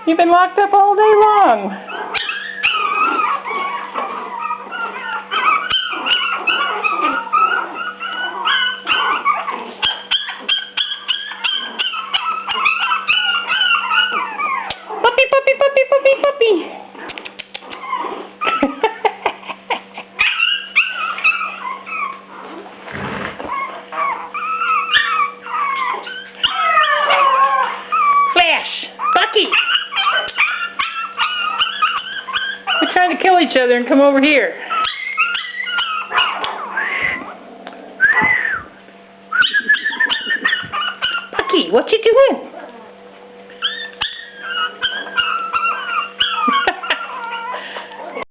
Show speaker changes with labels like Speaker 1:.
Speaker 1: You've been locked up all day long. Puppy, puppy, puppy, puppy, puppy. Flash! Bucky! We're trying to kill each other and come over here. Bucky, what you doing?